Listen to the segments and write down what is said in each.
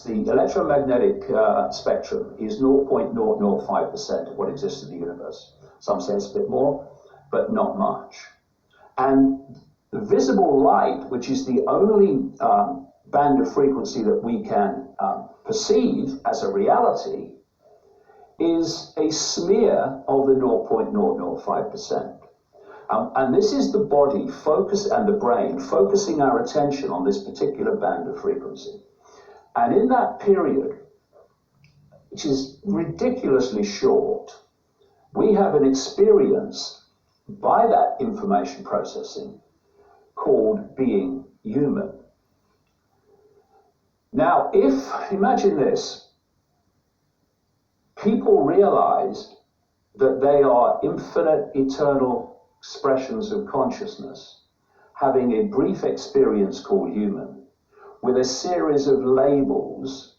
the electromagnetic spectrum is 0.005% of what exists in the universe. Some say it's a bit more, but not much. And the visible light, which is the only band of frequency that we can perceive as a reality, is a smear of the 0.005%. And this is the body and the brain focusing our attention on this particular band of frequency. And in that period, which is ridiculously short, we have an experience by that information processing called being human. Now, imagine this, people realized that they are infinite, eternal expressions of consciousness, having a brief experience called human, with a series of labels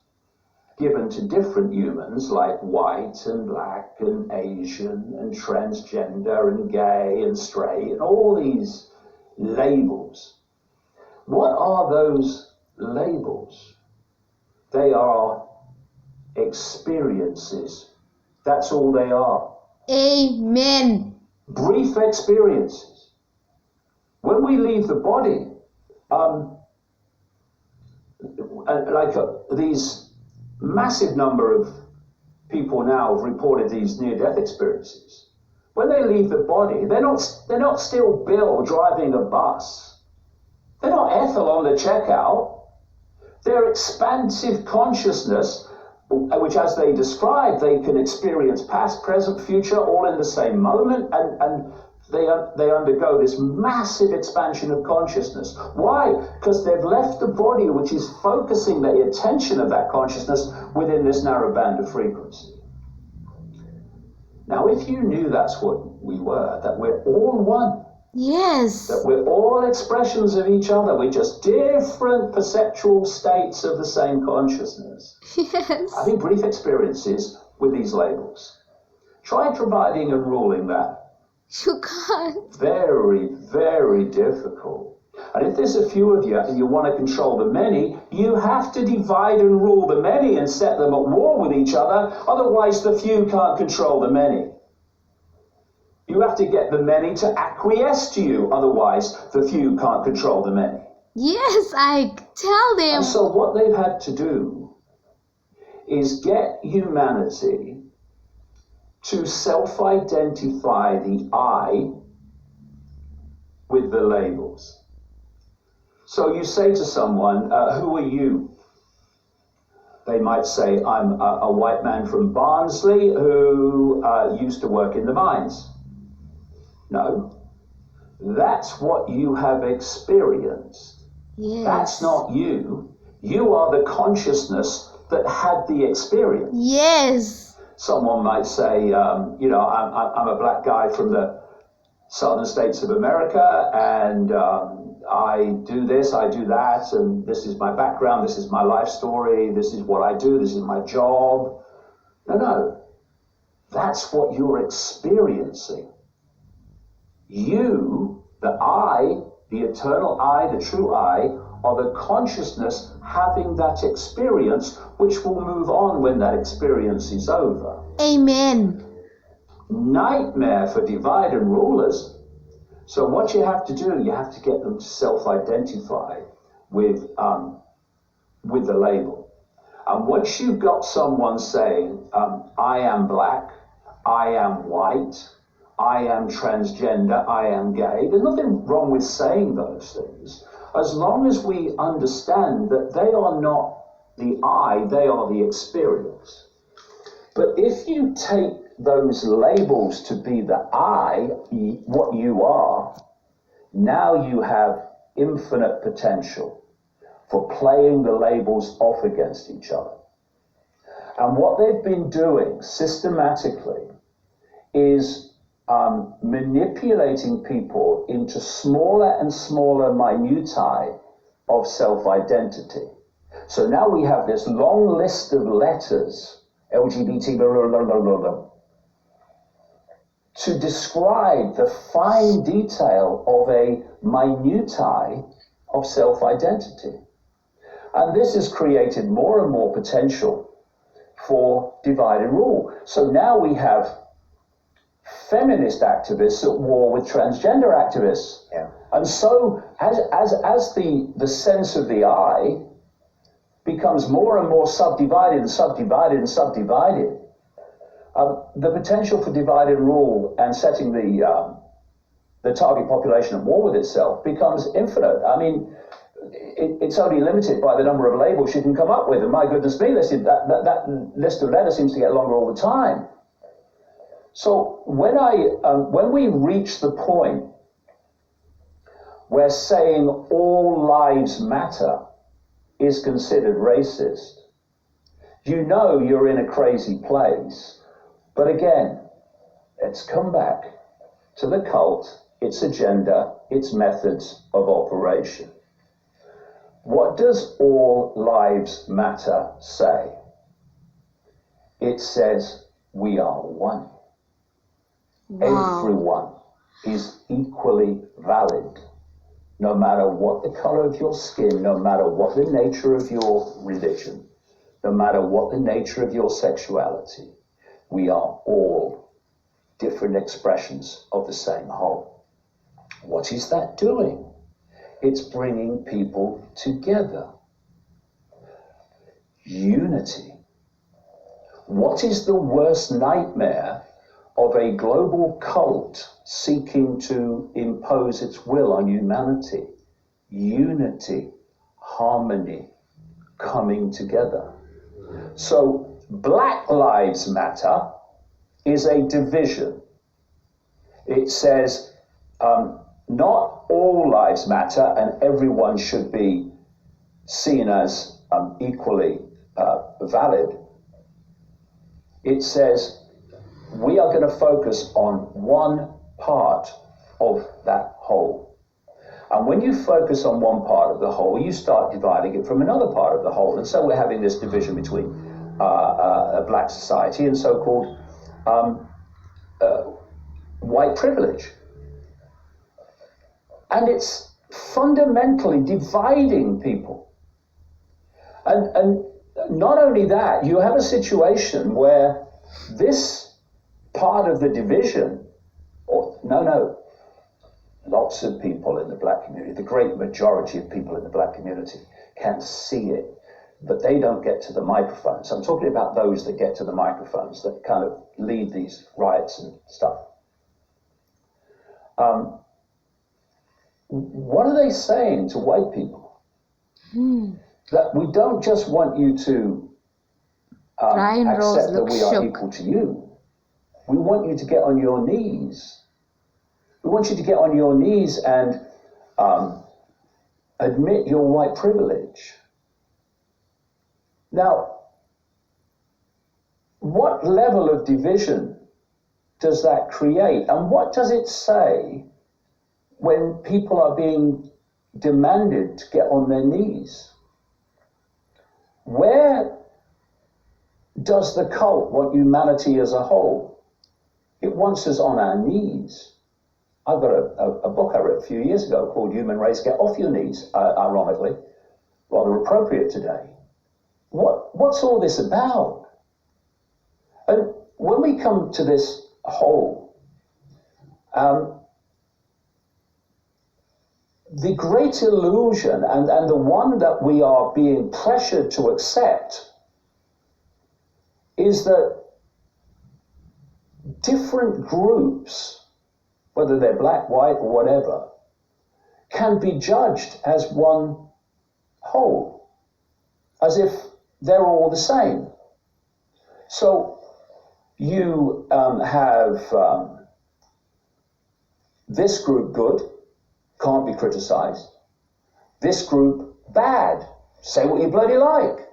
given to different humans, like white and black and Asian and transgender and gay and straight, and all these labels. What are those labels? They are experiences. That's all they are. Amen. Brief experiences. When we leave the body, these massive number of people now have reported these near-death experiences. When they leave the body, they're not still Bill driving a bus. They're not Ethel on the checkout. They're expansive consciousness, which, as they describe, they can experience past, present, future, all in the same moment, and they undergo this massive expansion of consciousness. Why? Because they've left the body, which is focusing the attention of that consciousness within this narrow band of frequency. Now, if you knew that's what we were, that we're all one, yes, that we're all expressions of each other, we're just different perceptual states of the same consciousness. yes, Having brief experiences with these labels. Try dividing and ruling that. you can't. Very, very difficult. And if there's a few of you and you want to control the many, you have to divide and rule the many and set them at war with each other. Otherwise, the few can't control the many. You have to get the many to acquiesce to you. Otherwise, the few can't control the many. Yes, I tell them. And so what they've had to do is get humanity to self-identify the I with the labels. So you say to someone, who are you? They might say, I'm a white man from Barnsley who used to work in the mines. No, that's what you have experienced. Yes. That's not you. You are the consciousness that had the experience. Yes. Someone might say, I'm a black guy from the southern states of America, and I do this, I do that, and this is my background, this is my life story, this is what I do, this is my job. No. That's what you're experiencing. You, the I, the eternal I, the true I, are the consciousness having that experience, which will move on when that experience is over. Amen. Nightmare for divide and rulers. So what you have to do, you have to get them to self-identify with the label. And once you've got someone saying, I am black, I am white, I am transgender, I am gay, there's nothing wrong with saying those things, as long as we understand that they are not the I, they are the experience. But if you take those labels to be the I, what you are, now you have infinite potential for playing the labels off against each other. And what they've been doing systematically is manipulating people into smaller and smaller minutiae of self-identity. So now we have this long list of letters, LGBT, blah, blah, blah, blah, blah, to describe the fine detail of a minutiae of self-identity. And this has created more and more potential for divide and rule. So now we have feminist activists at war with transgender activists. Yeah. And so as the sense of the I becomes more and more subdivided and subdivided and subdivided, the potential for divide and rule and setting the target population at war with itself becomes infinite. I mean, it's only limited by the number of labels you can come up with. And my goodness me, that list of letters seems to get longer all the time. So when we reach the point where saying all lives matter is considered racist, you know you're in a crazy place. But again, let's come back to the cult, its agenda, its methods of operation. What does all lives matter say? It says we are one. Wow. Everyone is equally valid, no matter what the color of your skin, no matter what the nature of your religion, no matter what the nature of your sexuality. We are all different expressions of the same whole. What is that doing? It's bringing people together. Unity. What is the worst nightmare of a global cult seeking to impose its will on humanity? Unity, harmony, coming together. So Black Lives Matter is a division. It says not all lives matter and everyone should be seen as equally valid. It says we are going to focus on one part of that whole. And when you focus on one part of the whole, you start dividing it from another part of the whole. And so we're having this division between a black society and so-called white privilege. And it's fundamentally dividing people. And not only that, you have a situation where this part of the division, lots of people in the black community, the great majority of people in the black community can see it, but they don't get to the microphones. I'm talking about those that get to the microphones, that kind of lead these riots and stuff. What are they saying to white people? That we don't just want you to accept that we are equal to you. We want you to get on your knees. We want you to get on your knees and admit your white privilege. Now, what level of division does that create? And what does it say when people are being demanded to get on their knees? Where does the cult want humanity as a whole? It wants us on our knees. I've got a book I read a few years ago called Human Race, Get Off Your Knees, ironically, rather appropriate today. What's all this about? And when we come to this whole, the great illusion and the one that we are being pressured to accept is that different groups, whether they're black, white, or whatever, can be judged as one whole, as if they're all the same. So you have this group good, can't be criticized. This group bad, say what you bloody like.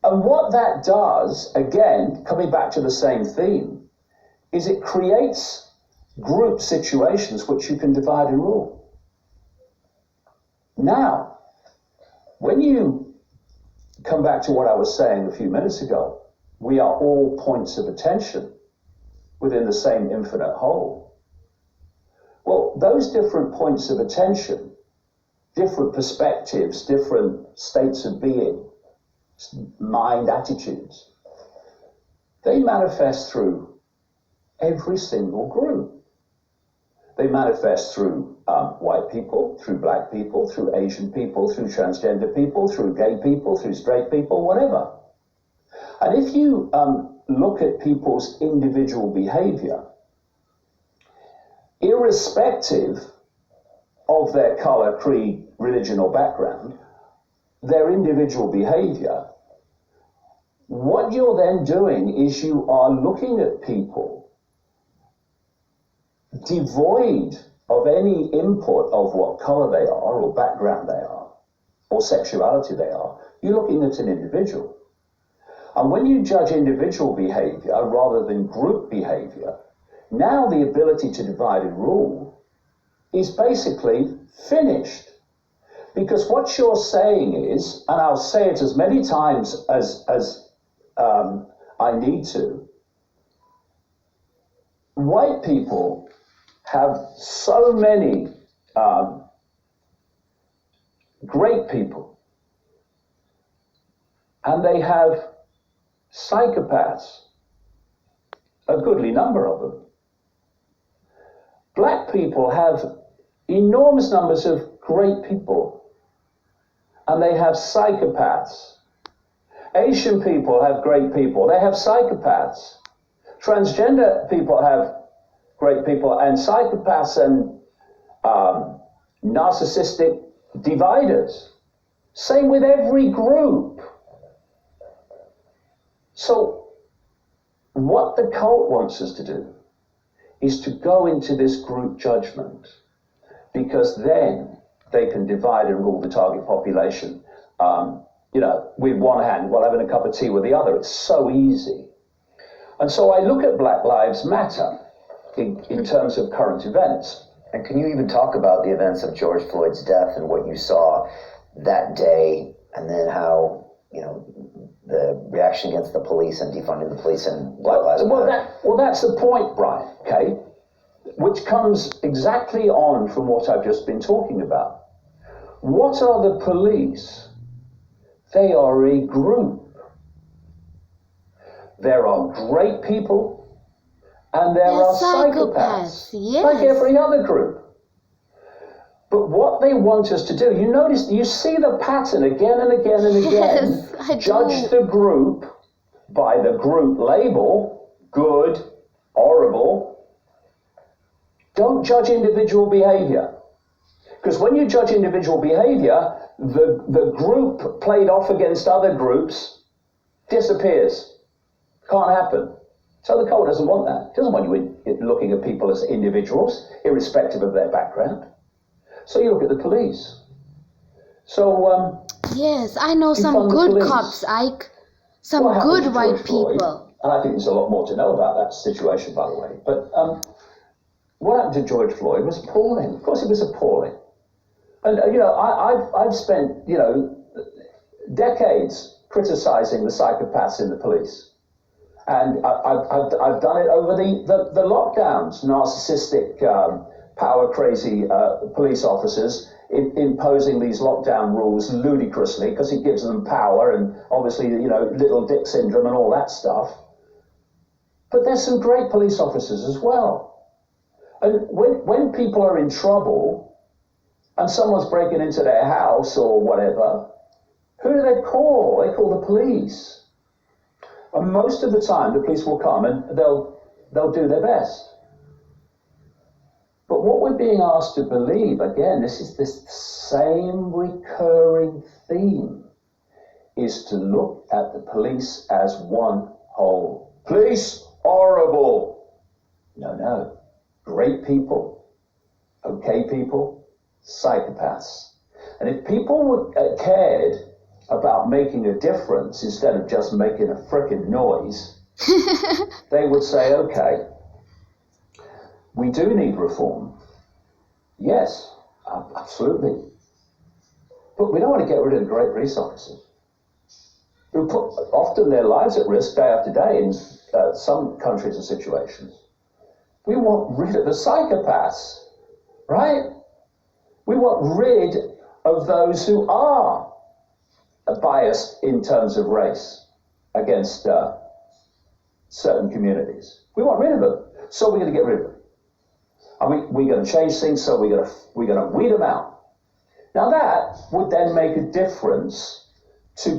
And what that does, again, coming back to the same theme, is it creates group situations which you can divide and rule. Now, when you come back to what I was saying a few minutes ago, we are all points of attention within the same infinite whole. Well, those different points of attention different perspectives, different states of being, mind, attitudes, they manifest through every single group. They manifest through white people, through black people, through Asian people, through transgender people, through gay people, through straight people, whatever. And if you look at people's individual behavior, irrespective of their color, creed, religion, or background, their individual behavior, what you're then doing is you are looking at people devoid of any input of what color they are, or background they are, or sexuality they are. You're looking at an individual. And when you judge individual behavior rather than group behavior, now the ability to divide and rule is basically finished. Because what you're saying is, and I'll say it as many times as I need to, white people have so many great people, and they have psychopaths, a goodly number of them. Black people have enormous numbers of great people, and they have psychopaths. Asian people have great people, they have psychopaths. Transgender people have great people and psychopaths and narcissistic dividers. Same with every group. So what the cult wants us to do is to go into this group judgment, because then they can divide and rule the target population, with one hand while having a cup of tea with the other. It's so easy. And so I look at Black Lives Matter in terms of current events. And can you even talk about the events of George Floyd's death and what you saw that day, and then how, the reaction against the police and defunding the police and Black Lives Matter? Well, that's the point, Brian, okay? Which comes exactly on from what I've just been talking about. What are the police? They are a group. There are great people and there are psychopaths, yes. like every other group. But what they want us to do, you see the pattern again and again and again. Yes, Judge the group by the group label, good, horrible. Don't judge individual behavior. Because when you judge individual behavior, the group played off against other groups disappears. Can't happen. So the cult doesn't want that. It doesn't want you looking at people as individuals, irrespective of their background. So you look at the police. So yes, I know some good cops, Ike. Some good white people. And I think there's a lot more to know about that situation, by the way. But what happened to George Floyd was appalling. Of course, it was appalling. And I've spent decades criticizing the psychopaths in the police, and I've done it over the lockdowns. Narcissistic, power crazy police officers imposing these lockdown rules ludicrously because it gives them power, and obviously little dick syndrome and all that stuff. But there's some great police officers as well. And when people are in trouble and someone's breaking into their house or whatever, who do they call? They call the police. And most of the time the police will come and they'll do their best. But what we're being asked to believe, again, this is this same recurring theme, is to look at the police as one whole. Police, horrible. No. Great people, okay people, psychopaths. And if people cared about making a difference instead of just making a frickin' noise, they would say, okay, we do need reform. Yes, absolutely. But we don't want to get rid of the great police officers who put often their lives at risk day after day in some countries and situations. We want rid of the psychopaths, right? We want rid of those who are biased in terms of race against certain communities. We want rid of them, so we're going to get rid of them. And we're going to change things, so we're going to weed them out. Now that would then make a difference to